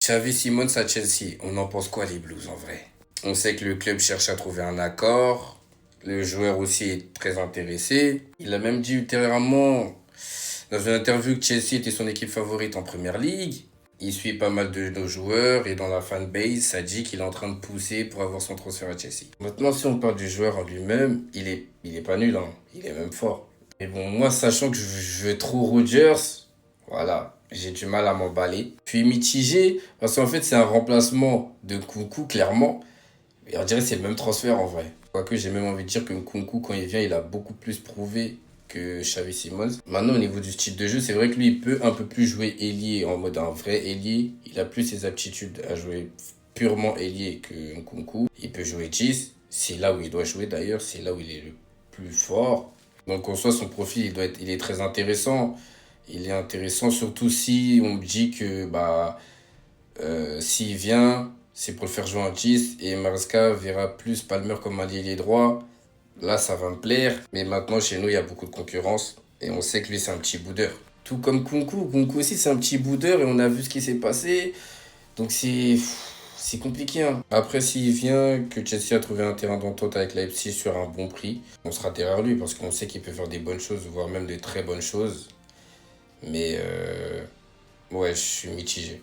Xavi Simons à Chelsea, on en pense quoi les Blues en vrai? On sait que le club cherche à trouver un accord. Le joueur aussi est très intéressé. Il a même dit ultérieurement dans une interview que Chelsea était son équipe favorite en Première League. Il suit pas mal de nos joueurs et dans la fanbase, ça dit qu'il est en train de pousser pour avoir son transfert à Chelsea. Maintenant, si on parle du joueur en lui-même, il est pas nul, hein. Il est même fort. Mais bon, moi, sachant que je veux trop Rodgers, voilà, j'ai du mal à m'emballer. Puis mitigé, parce qu'en fait, c'est un remplacement de Nkunku, clairement. Et on dirait que c'est le même transfert en vrai. Quoique j'ai même envie de dire que Nkunku, quand il vient, il a beaucoup plus prouvé que Xavi Simons. Maintenant, au niveau du style de jeu, c'est vrai que lui, il peut un peu plus jouer ailier en mode un vrai ailier. Il a plus ses aptitudes à jouer purement ailier que Nkunku. Il peut jouer 10. C'est là où il doit jouer d'ailleurs. C'est là où il est le plus fort. Donc en soi, son profil, il est très intéressant. Il est intéressant surtout si on me dit que s'il vient, c'est pour le faire jouer en 10 et Maresca verra plus Palmer comme un ailier droit. Là, ça va me plaire. Mais maintenant, chez nous, il y a beaucoup de concurrence. Et on sait que lui, c'est un petit boudeur. Tout comme Kunku. Kunku aussi, c'est un petit boudeur et on a vu ce qui s'est passé. Donc c'est compliqué, hein. Après, s'il vient, que Chelsea a trouvé un terrain d'entente avec Leipzig sur un bon prix, on sera derrière lui parce qu'on sait qu'il peut faire des bonnes choses, voire même des très bonnes choses. Mais ouais, je suis mitigé.